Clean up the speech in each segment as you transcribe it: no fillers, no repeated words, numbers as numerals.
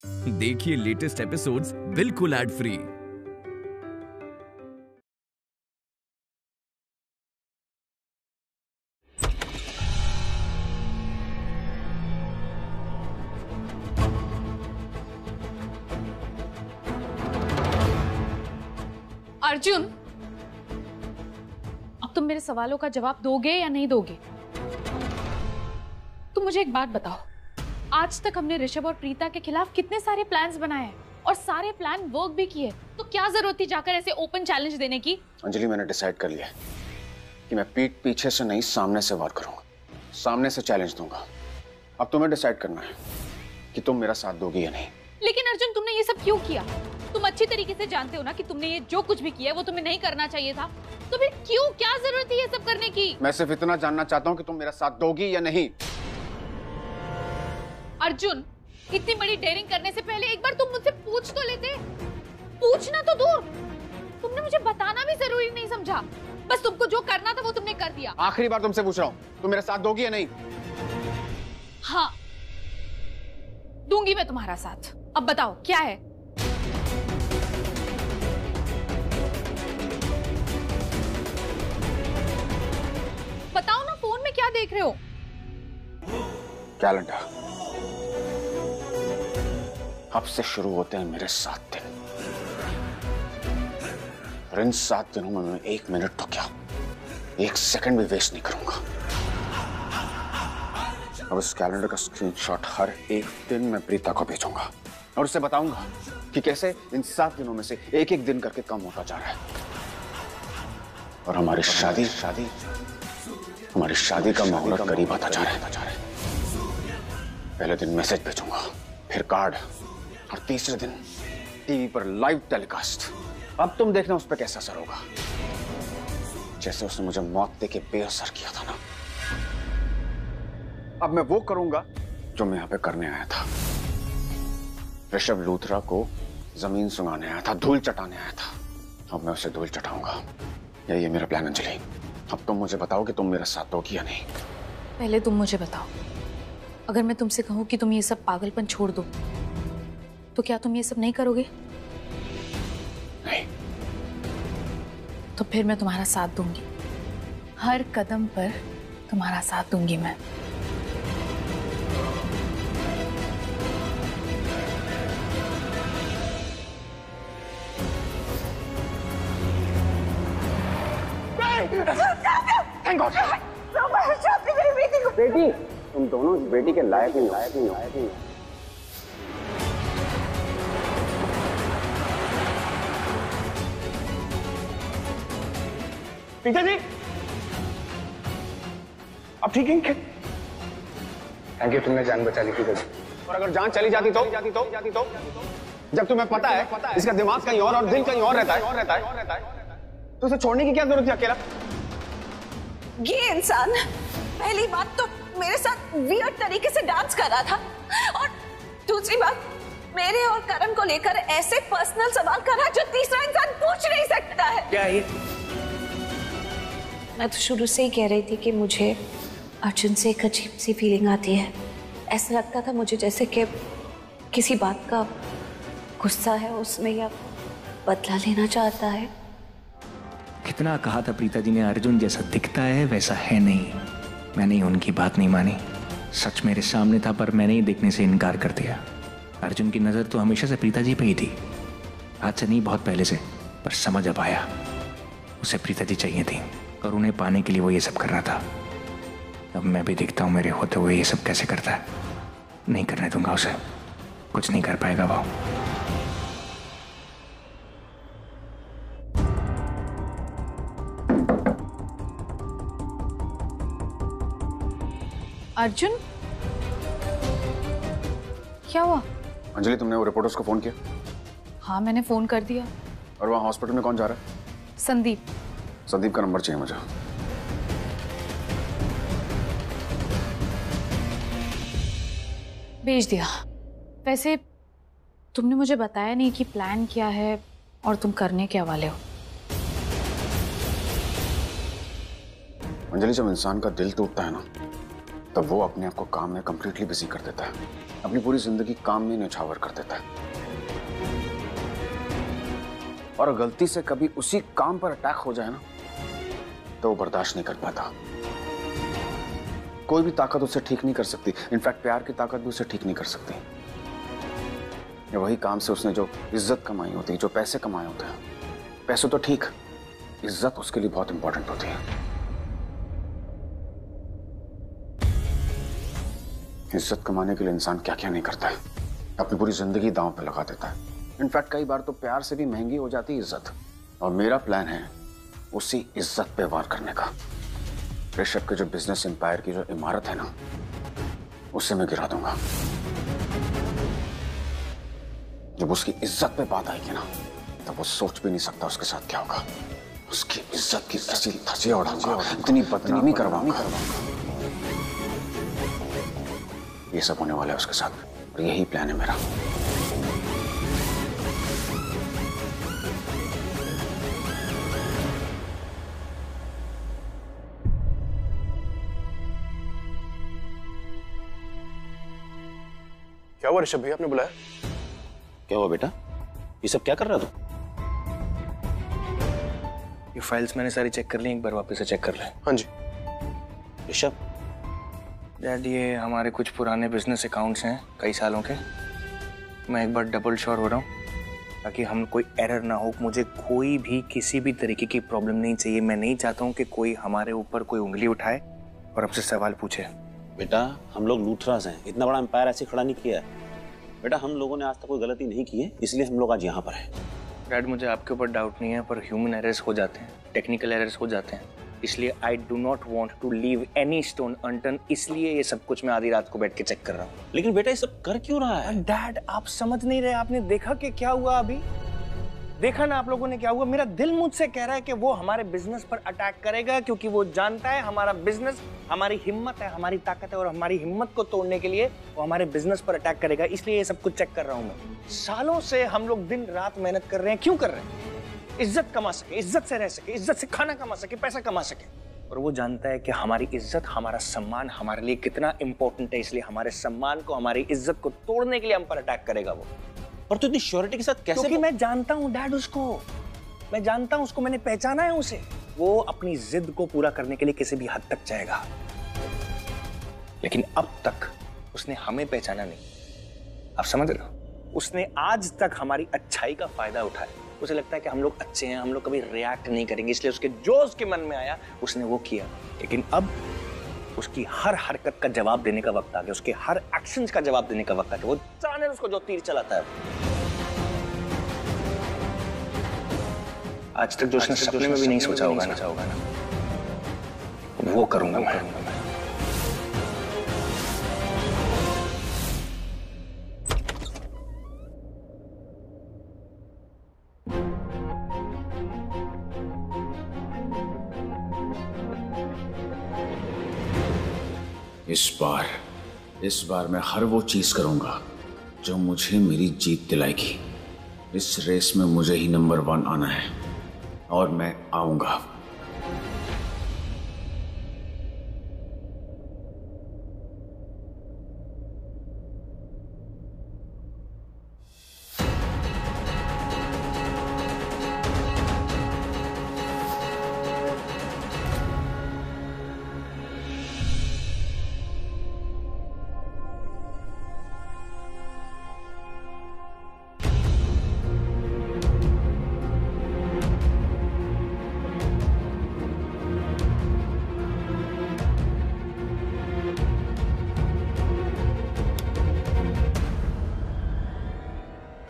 देखिए latest episodes बिल्कुल ad free. Arjun, अब तुम मेरे सवालों का जवाब दोगे या नहीं दोगे? तुम मुझे एक बात बताओ, आज तक हमने ऋषभ और प्रीता के खिलाफ कितने सारे प्लान्स बनाए हैं और सारे प्लान वर्क भी किए, तो क्या जरूरत थी जाकर ऐसे ओपन चैलेंज देने की? अंजलि, मैंने डिसाइड कर लिया कि मैं पीठ पीछे से नहीं, सामने से वार करूंगा, सामने से चैलेंज दूंगा। अब तुम्हें डिसाइड करना है कि तुम मेरा साथ दोगी या नहीं। लेकिन अर्जुन, तुमने ये सब क्यों किया? तुम अच्छी तरीके से जानते हो ना कि तुमने ये जो कुछ भी किया है वो तुम्हें नहीं करना चाहिए था, तो फिर क्यों, क्या जरूरत थी ये सब करने की? मैं सिर्फ इतना जानना चाहता हूँ कि तुम मेरा साथ दोगी या नहीं। अर्जुन, इतनी बड़ी डेयरिंग करने से पहले एक बार तुम मुझसे पूछ तो लेते। पूछना तो दूर, तुमने मुझे बताना भी जरूरी नहीं समझा। बस तुमको जो करना था वो तुमने कर दिया। आखिरी बार तुमसे पूछ रहा हूँ, तुम मेरा साथ दोगी या नहीं? हाँ, दूंगी मैं तुम्हारा साथ। अब बताओ क्या है? बताओ ना, फोन में क्या देख रहे हो? कैलेंडर। अब से शुरू होते हैं मेरे 7 दिन, और इन 7 दिनों में मैं 1 मिनट तो क्या, 1 सेकंड भी वेस्ट नहीं करूंगा। अब इस कैलेंडर का स्क्रीनशॉट हर एक दिन मैं प्रीता को भेजूंगा और उससे बताऊंगा कि कैसे इन 7 दिनों में से एक एक दिन करके कम होता जा रहा है, और हमारी शादी का मुहूर्त करीब आता जा रहा है। पहले दिन मैसेज भेजूंगा, फिर कार्ड, और तीसरे दिन टीवी पर लाइव टेलीकास्ट। अब तुम देखना उस पर कैसा असर होगा, जैसे उसने मुझे मौत देके बेअसर किया था ना। अब मैं वो करूंगा जो मैं यहाँ पे करने आया था। ऋषभ लूथरा को जमीन सुंघाने आया था, धूल चटाने आया था। अब मैं उसे धूल चटाऊंगा। यही है मेरा प्लान अंजलि। अब तुम मुझे बताओ कि तुम मेरा साथ दोगी या नहीं। पहले तुम मुझे बताओ, अगर मैं तुमसे कहूं कि तुम ये सब पागलपन छोड़ दो, तो क्या तुम ये सब नहीं करोगे? नहीं। तो फिर मैं तुम्हारा साथ दूंगी, हर कदम पर तुम्हारा साथ दूंगी मैं। बेटी, तुम दोनों इस बेटी के लायक नहीं। प्रीता जी, अब ठीक है? थैंक यू, तुमने जान बचा ली थी। और अगर जान चली जाती तो जब तुम्हें पता है इसका दिमाग कहीं और दिल कहीं और रहता है, तो उसे छोड़ने की क्या जरूरत है अकेला? ये इंसान पहली बात तो मेरे साथ वियर्ड तरीके से डांस कर रहा था, और दूसरी बात मेरे और करण को लेकर ऐसे पर्सनल सवाल कर रहा है जो तीसरा इंसान पूछ नहीं सकता है। क्या ये? मैं तो शुरू से ही कह रही थी कि मुझे अर्जुन से एक अजीब सी फीलिंग आती है। ऐसा लगता था मुझे जैसे कि किसी बात का गुस्सा है उसमें, या बदला लेना चाहता है। कितना कहा था प्रीता जी ने, अर्जुन जैसा दिखता है वैसा है नहीं। मैंने ही उनकी बात नहीं मानी। सच मेरे सामने था पर मैंने ही देखने से इनकार कर दिया। अर्जुन की नज़र तो हमेशा से प्रीता जी पे ही थी, आज से नहीं बहुत पहले से, पर समझ अब आया उसे प्रीता जी चाहिए थी और उन्हें पाने के लिए वो ये सब कर रहा था। अब मैं भी देखता हूँ मेरे होते हुए ये सब कैसे करता है। नहीं करने दूंगा उसे, कुछ नहीं कर पाएगा वो। अर्जुन, क्या हुआ? अंजलि, तुमने वो रिपोर्टर्स को फोन किया? हाँ, मैंने फोन कर दिया। और वहाँ हॉस्पिटल में कौन जा रहा है? संदीप। संदीप का नंबर चाहिए मुझे। भेज दिया। वैसे तुमने मुझे बताया नहीं कि प्लान क्या है और तुम करने क्या वाले हो। अंजलि, जब इंसान का दिल टूटता है ना, तब वो अपने आप को काम में कंप्लीटली बिजी कर देता है। अपनी पूरी जिंदगी काम में न्यौछावर कर देता है, और गलती से कभी उसी काम पर अटैक हो जाए ना तो वो बर्दाश्त नहीं कर पाता। कोई भी ताकत उसे ठीक नहीं कर सकती, इनफैक्ट प्यार की ताकत भी उसे ठीक नहीं कर सकती। ये वही काम से उसने जो इज्जत कमाई होती है, जो पैसे कमाए होते हैं, पैसे तो ठीक, इज्जत उसके लिए बहुत इंपॉर्टेंट होती है। इज्जत कमाने के लिए इंसान क्या क्या नहीं करता है, अपनी पूरी जिंदगी दांव पे लगा देता है। इनफैक्ट कई बार तो प्यार से भी महंगी हो जाती है इज्जत। और मेरा प्लान है उसी इज्जत पे वार करने का। ऋषभ के जो बिजनेस एम्पायर की जो इमारत है ना, उसे मैं गिरा दूंगा। जब उसकी इज्जत पे बात आएगी ना, तब वो सोच भी नहीं सकता उसके साथ क्या होगा। उसकी इज्जत की ऐसी धज्जियां उड़ाऊंगा, इतनी बदनामी करवाऊंगा। ये सब होने वाला है उसके साथ, और यही प्लान है मेरा। क्या हुआ ऋषभ भैया, आपने बुलाया? क्या हुआ बेटा, ये सब क्या कर रहा तू? ये फाइल्स मैंने सारी चेक कर ली, एक बार वापस से चेक कर ले। हाँ जी। ऋषभ, डैड ये हमारे कुछ पुराने बिजनेस अकाउंट्स हैं कई सालों के। मैं एक बार डबल श्योर हो रहा हूँ ताकि हम कोई एरर ना हो। मुझे कोई भी किसी भी तरीके की प्रॉब्लम नहीं चाहिए। मैं नहीं चाहता हूँ कि कोई हमारे ऊपर कोई उंगली उठाए और हमसे सवाल पूछे। बेटा हम लोग लूथराज हैं, इतना बड़ा एम्पायर ऐसे खड़ा नहीं किया है। बेटा हम लोगों ने आज तक कोई गलती नहीं की है, इसलिए हम लोग आज यहाँ पर हैं। डैड मुझे आपके ऊपर डाउट नहीं है, पर ह्यूमन एरर्स हो जाते हैं, टेक्निकल एरर्स हो जाते हैं, इसलिए I do not want to leave any stone unturned. इसलिए ये सब कुछ मैं आधी रात को बैठ के चेक कर रहा हूँ। लेकिन बेटा ये सब कर क्यों रहा है? डैड आप समझ नहीं रहे। आपने देखा कि क्या हुआ अभी? देखा ना आप लोगों ने क्या हुआ? मेरा दिल मुझसे कह रहा है कि वो हमारे बिजनेस पर अटैक करेगा, क्योंकि वो जानता है हमारा बिजनेस हमारी हिम्मत है, हमारी ताकत है, और हमारी हिम्मत को तोड़ने के लिए वो हमारे बिजनेस पर अटैक करेगा। इसलिए ये सब कुछ चेक कर रहा हूं मैं। सालों से हम लोग दिन रात मेहनत कर रहे हैं। क्यों कर रहे हैं? इज्जत कमा सके, इज्जत से रह सके, इज्जत से खाना कमा सके, पैसा कमा सके। और वो जानता है कि हमारी इज्जत, हमारा सम्मान हमारे लिए कितना इंपॉर्टेंट है, इसलिए हमारे सम्मान को, हमारी इज्जत को तोड़ने के लिए हम पर अटैक करेगा वो। और तू इतनी श्योरिटी के साथ कैसे? क्योंकि मैं जानता हूं डैड उसको, मैं जानता हूं उसको, मैंने पहचाना है उसे। वो अपनी जिद को पूरा करने के लिए किसी भी हद तक जाएगा, लेकिन अब तक उसने हमें पहचाना नहीं। आप समझ रहे हो? उसने आज तक हमारी अच्छाई का फायदा उठाया। उसे लगता है कि हम लोग अच्छे हैं, हम लोग कभी रिएक्ट नहीं करेंगे, इसलिए उसके जो उसके मन में आया उसने वो किया। लेकिन अब उसकी हर हरकत का जवाब देने का वक्त आ गया, उसके हर एक्शंस का जवाब देने का वक्त आ गया। वो जाने उसको जो तीर चलाता है। आज तक जो उसने सपने में भी नहीं सोचा होगा ना, वो करूंगा मैं। इस बार मैं हर वो चीज करूंगा जो मुझे मेरी जीत दिलाएगी। इस रेस में मुझे ही नंबर 1 आना है, और मैं आऊंगा।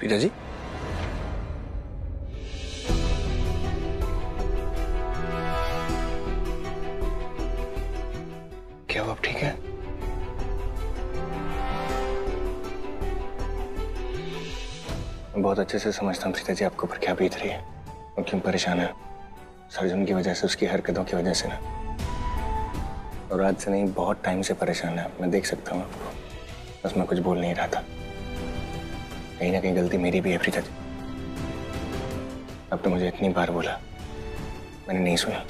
प्रीता जी, क्या वो आप ठीक है? मैं बहुत अच्छे से समझता हूँ प्रीता जी आपके ऊपर क्या बीत रही है और क्यों परेशान है। सर्जन की वजह से, उसकी हरकतों की वजह से ना, और आज से नहीं बहुत टाइम से परेशान है। मैं देख सकता हूँ आपको, बस मैं कुछ बोल नहीं रहा था। कहीं ना कहीं गलती मेरी भी है प्रीता जी। अब तो मुझे इतनी बार बोला, मैंने नहीं सुना।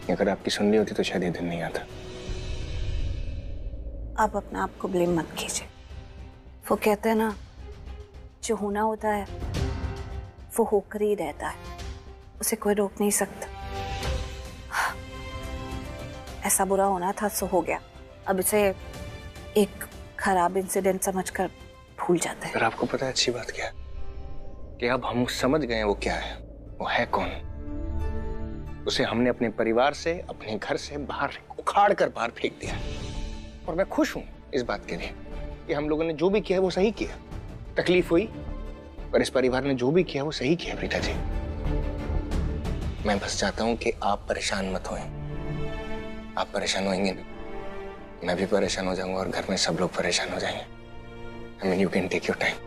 अगर आपकी सुन ली होती तो शायद ये दिन नहीं आता। आप अपने आप को ब्लेम मत कीजिए। वो कहते हैं ना, जो होना होता है वो होकर ही रहता है, उसे कोई रोक नहीं सकता। ऐसा बुरा होना था सो हो गया, अब इसे एक खराब इंसिडेंट समझकर भूल जाते हैं। पर आपको पता है अच्छी बात क्या है? कि अब हम समझ गए हैं वो क्या है, वो है कौन। उसे हमने अपने परिवार से, अपने घर से बाहर उखाड़ कर बाहर फेंक दिया। और मैं खुश हूं इस बात के लिए कि हम लोगों ने जो भी किया वो सही किया। तकलीफ हुई, पर इस परिवार ने जो भी किया वो सही किया प्रीता जी। मैं बस चाहता हूं कि आप परेशान मत होएं। आप परेशान होंगे ना, मैं भी परेशान हो जाऊंगा और घर में सब लोग परेशान हो जाएंगे। I mean, you can take your time.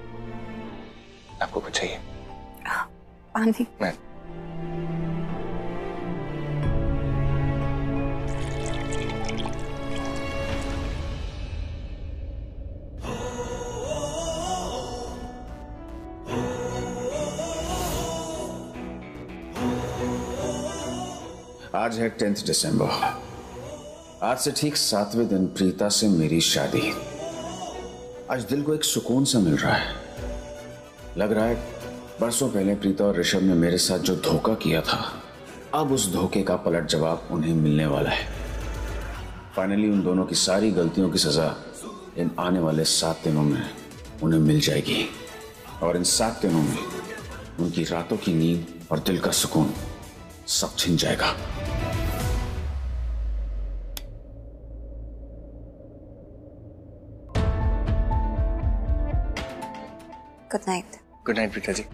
आपको कुछ चाहिए? पानी। मैं आज है 10 दिसंबर। आज से ठीक 7वें दिन प्रीता से मेरी शादी। आज दिल को एक सुकून सा मिल रहा है। लग रहा है बरसों पहले प्रीता और ऋषभ ने मेरे साथ जो धोखा किया था, अब उस धोखे का पलट जवाब उन्हें मिलने वाला है। फाइनली उन दोनों की सारी गलतियों की सजा इन आने वाले 7 दिनों में उन्हें मिल जाएगी। और इन 7 दिनों में उनकी रातों की नींद और दिल का सुकून सब छिन जाएगा। Good night. Good night Preeta ji.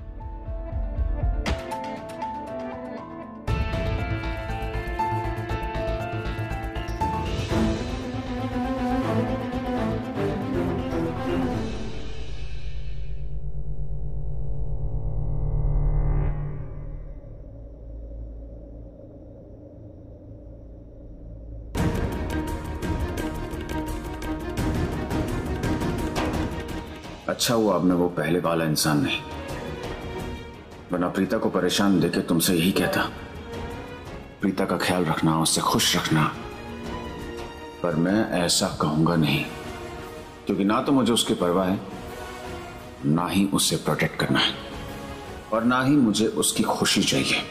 अच्छा हुआ अब मैं वो पहले वाला इंसान नहीं, वरना प्रीता को परेशान देखे तुमसे यही कहता, प्रीता का ख्याल रखना, उससे खुश रखना। पर मैं ऐसा कहूंगा नहीं, क्योंकि ना तो मुझे उसकी परवाह है, ना ही उसे प्रोटेक्ट करना है, और ना ही मुझे उसकी खुशी चाहिए।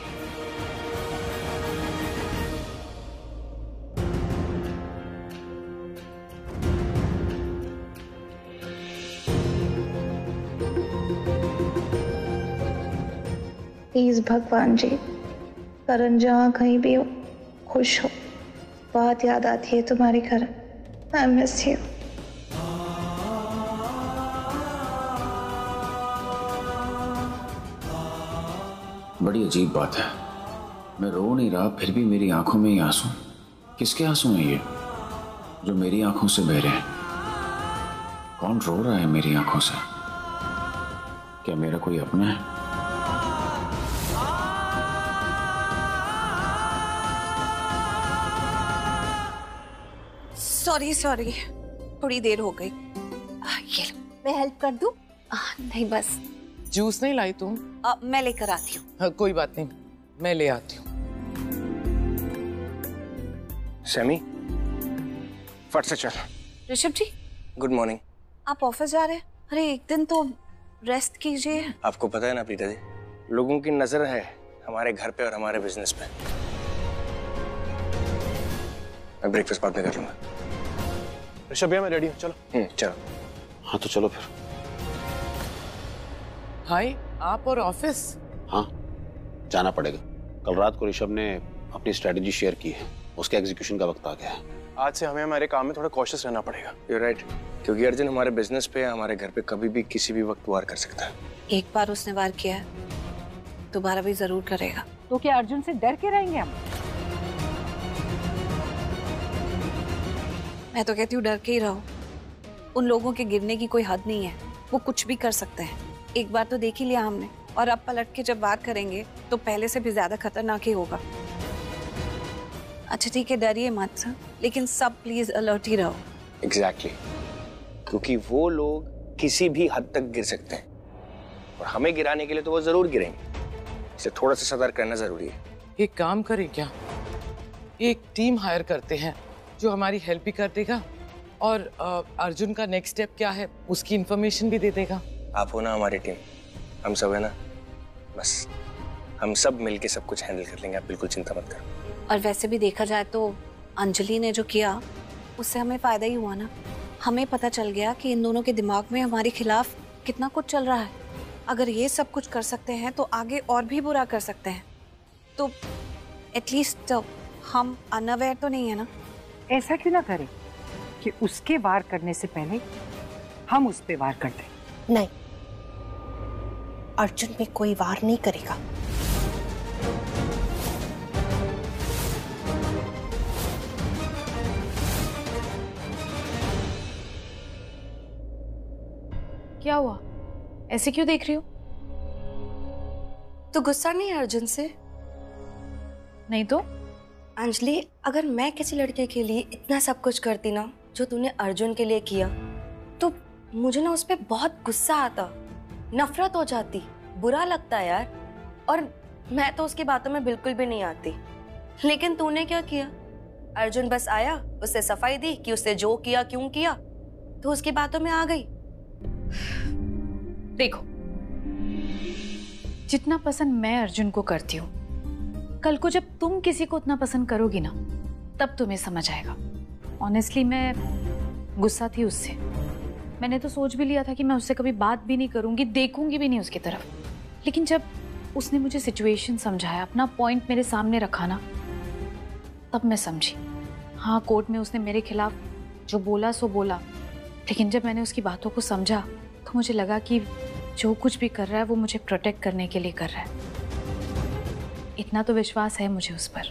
प्लीज भगवान जी, करण जहाँ कहीं भी हो खुश हो। बहुत याद आती है तुम्हारी करण। I miss you. बड़ी अजीब बात है, मैं रो नहीं रहा फिर भी मेरी आंखों में ही आंसू। किसके आंसू हैं ये जो मेरी आंखों से बह रहे हैं? कौन रो रहा है मेरी आंखों से? क्या मेरा कोई अपना है? सॉरी, थोड़ी देर हो गई। ये लो, मैं हेल्प कर दूं? नहीं बस। जूस नहीं लाई तुम? मैं लेकर आती हूँ। हाँ, कोई बात नहीं, मैं ले आती हूँ। सैमी, फट से चल। ऋषभ जी, गुड मॉर्निंग। आप ऑफिस जा रहे हैं? अरे एक दिन तो रेस्ट कीजिए। आपको पता है ना प्रीता जी, लोगों की नजर है हमारे घर पे और हमारे बिजनेस पे। मैं ब्रेकफास्ट बाद में कर लूंगा। ऋषभ भैया मैं रेडी हूँ, चलो। चलो। हाँ तो चलो फिर। हाय, आप और ऑफिस? हाँ, जाना पड़ेगा। कल रात को ऋषभ ने अपनी स्ट्रेटेजी शेयर की है, उसके एग्जीक्यूशन का वक्त आ गया है। आज से हमें हमारे काम में थोड़ा कॉशियस रहना पड़ेगा। You're right, क्योंकि अर्जुन हमारे बिजनेस पे, हमारे घर पे कभी भी किसी भी वक्त वार कर सकता है। एक बार उसने वार किया, दोबारा भी जरूर करेगा। तो क्या अर्जुन से डर के रहेंगे हम? मैं तो कहती हूँ डर के ही रहो। उन लोगों के गिरने की कोई हद नहीं है, वो कुछ भी कर सकते हैं। एक बार तो देख ही लिया हमने, और अब पलट के जब वार करेंगे तो पहले से भी ज्यादा खतरनाक ही होगा। अच्छा ठीक है, डरिए मत, लेकिन सब प्लीज अलर्ट ही रहो। एग्जैक्टली, क्योंकि वो लोग किसी भी हद तक गिर सकते हैं और हमें गिराने के लिए तो वो जरूर गिरेंगे, इसलिए थोड़ा सा सतर्क रहना जरूरी है। एक काम करें क्या, एक टीम हायर करते हैं जो हमारी हेल्प भी कर देगा और अर्जुन का नेक्स्ट स्टेप क्या है उसकी इंफॉर्मेशन भी दे देगा। आप हो ना हमारी टीम, हम सब है ना, बस हम सब मिलके सब कुछ हैंडल कर लेंगे, आप बिल्कुल चिंता मत करो। और वैसे भी देखा जाए तो अंजलि ने जो किया उससे हमें फायदा ही हुआ ना। हमें पता चल गया कि इन दोनों के दिमाग में हमारे खिलाफ कितना कुछ चल रहा है। अगर ये सब कुछ कर सकते हैं तो आगे और भी बुरा कर सकते हैं। तो एटलीस्ट हम अनअवेयर तो नहीं है ना। ऐसा क्यों ना करें कि उसके वार करने से पहले हम उस पे वार कर दें। नहीं, अर्जुन में कोई वार नहीं करेगा। क्या हुआ? ऐसे क्यों देख रही हो? तो गुस्सा नहीं है अर्जुन से? नहीं तो? अंजलि, अगर मैं किसी लड़के के लिए इतना सब कुछ करती ना जो तूने अर्जुन के लिए किया, तो मुझे ना उस पर बहुत गुस्सा आता, नफरत हो जाती, बुरा लगता यार। और मैं तो उसकी बातों में बिल्कुल भी नहीं आती। लेकिन तूने क्या किया? अर्जुन बस आया, उससे सफाई दी कि उससे जो किया क्यों किया, तो उसकी बातों में आ गई। देखो, जितना पसंद मैं अर्जुन को करती हूँ, कल को जब तुम किसी को उतना पसंद करोगी ना, तब तुम्हें समझ आएगा। ऑनेस्टली मैं गुस्सा थी उससे। मैंने तो सोच भी लिया था कि मैं उससे कभी बात भी नहीं करूंगी, देखूंगी भी नहीं उसकी तरफ। लेकिन जब उसने मुझे सिचुएशन समझाया, अपना पॉइंट मेरे सामने रखा ना, तब मैं समझी। हाँ, कोर्ट में उसने मेरे खिलाफ जो बोला सो बोला, लेकिन जब मैंने उसकी बातों को समझा तो मुझे लगा कि जो कुछ भी कर रहा है वो मुझे प्रोटेक्ट करने के लिए कर रहा है। इतना तो विश्वास है मुझे उस पर।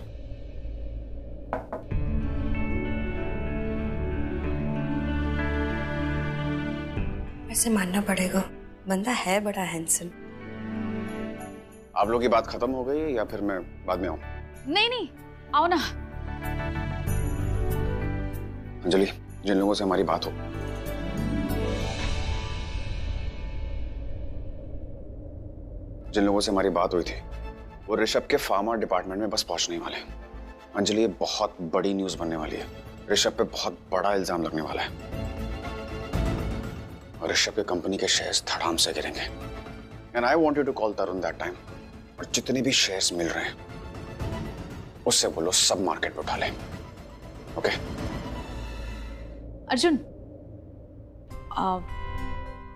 ऐसे मानना पड़ेगा, बंदा है बड़ा हैंडसम। आप लोग की बात खत्म हो गई या फिर मैं बाद में आऊं? नहीं नहीं, आओ ना। अंजलि, जिन लोगों से हमारी बात हो, जिन लोगों से हमारी बात हुई थी, वो ऋषभ के फार्मा डिपार्टमेंट में बस पहुंचने वाले हैं। अंजलि, ये बहुत बड़ी न्यूज बनने वाली है। ऋषभ पे बहुत बड़ा इल्जाम लगने वाला है और ऋषभ के कंपनी के शेयर्स धड़ाम से गिरेंगे। And I want you to call Tarun that time. और जितने भी शेयर्स मिल रहे हैं उससे बोलो सब मार्केट पे उठा लें। ओके? अर्जुन,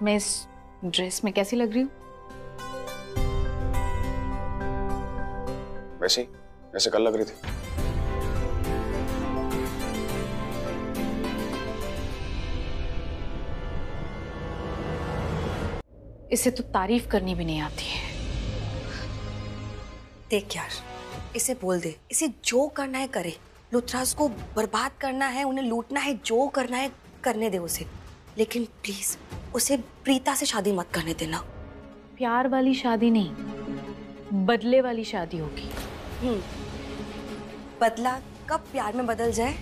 मैं इस ड्रेस में कैसी लग रही हूँ? वैसे जैसे कल लग रही थी। इसे तो तारीफ करनी भी नहीं आती है। देख यार, इसे बोल दे, इसे जो करना है करे। लुथरास को बर्बाद करना है, उन्हें लूटना है, जो करना है करने दे उसे। लेकिन प्लीज उसे प्रीता से शादी मत करने देना। प्यार वाली शादी नहीं, बदले वाली शादी होगी। बदला कब प्यार में बदल जाए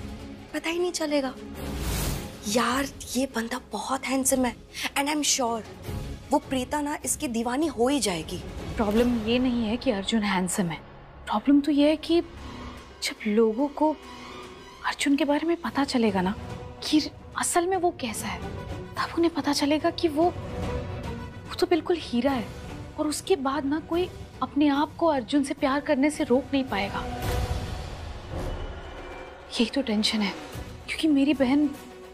पता ही नहीं चलेगा। यार, ये बंदा बहुत हैंडसम है एंड आई एम श्योर वो प्रीता ना इसकी दीवानी हो ही जाएगी। प्रॉब्लम ये नहीं है कि अर्जुन हैंडसम है, प्रॉब्लम तो ये है कि जब लोगों को अर्जुन के बारे में पता चलेगा ना कि असल में वो कैसा है, तब उन्हें पता चलेगा कि वो तो बिल्कुल हीरा है। और उसके बाद ना कोई अपने आप को अर्जुन से प्यार करने से रोक नहीं पाएगा। यही तो टेंशन है, क्योंकि मेरी बहन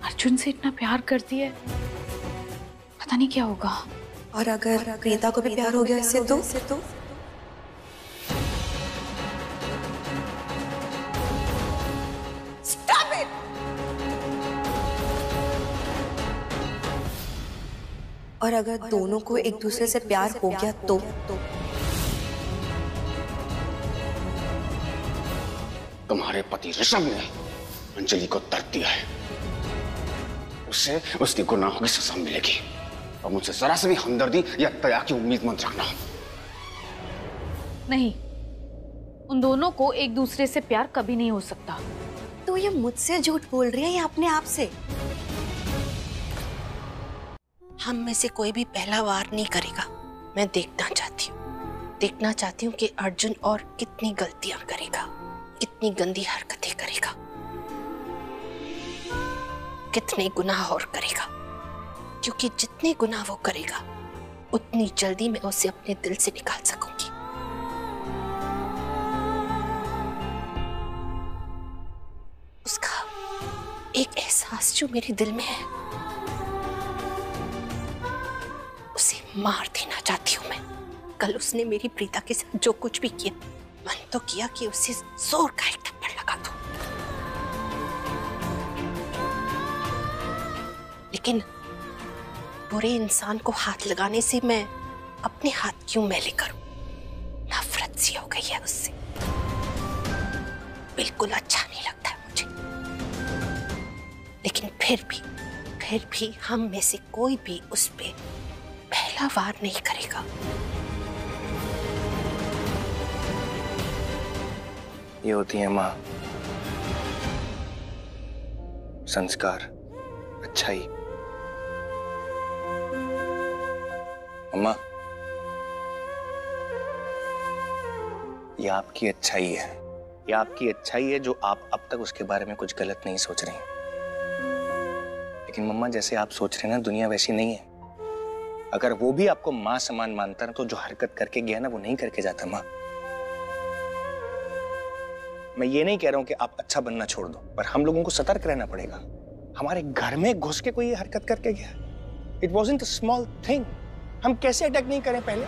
अर्जुन से इतना प्यार करती है, पता नहीं क्या होगा। और अगर प्रीता को भी प्यार हो गया इससे तो Stop it! और अगर दोनों को एक दूसरे से प्यार हो गया तो तुम्हारे पति ऋषभ ने अंजलि को दर्द दिया है, उससे उसके गुनाहों की सजा मिलेगी। और मुझसे जरा से भी हमदर्दी या दया की उम्मीद मत रखना। नहीं, उन दोनों को एक दूसरे से प्यार कभी नहीं हो सकता। तो ये मुझसे झूठ बोल रही है या अपने आप से? हम में से कोई भी पहला वार नहीं करेगा। मैं देखना चाहती हूँ कि अर्जुन और कितनी गलतियां करेगा, कितनी गंदी हरकतें करेगा। कितने गुनाह और करेगा, क्योंकि जितने गुनाह वो करेगा उतनी जल्दी मैं उसे अपने दिल से निकाल सकूंगी। उसका एक एहसास जो मेरे दिल में है, उसे मार देना चाहती हूं मैं। कल उसने मेरी प्रीता के साथ जो कुछ भी किया, मन तो किया कि उसे जोर का एक थप्पड़ लगा दूं, लेकिन बुरे इंसान को हाथ लगाने से मैं अपने हाथ क्यों मैले करूं? नफरत सी हो गई है उससे, बिल्कुल अच्छा नहीं लगता है मुझे। लेकिन फिर भी हम में से कोई भी उस पे पहला वार नहीं करेगा। ये होती है माँ, संस्कार, अच्छाई। अम्मा, ये आपकी अच्छाई है, ये आपकी अच्छाई है जो आप अब तक उसके बारे में कुछ गलत नहीं सोच रही। लेकिन मम्मा, जैसे आप सोच रहे हैं ना, दुनिया वैसी नहीं है। अगर वो भी आपको माँ समान मानता ना, तो जो हरकत करके गया ना, वो नहीं करके जाता माँ। मैं ये नहीं कह रहा हूं कि आप अच्छा बनना छोड़ दो, पर हम लोगों को सतर्क रहना पड़ेगा। हमारे घर में घुस के कोई हरकत करके गया, इट वॉज़न्ट अ स्मॉल थिंग। हम कैसे अटैक नहीं करें पहले?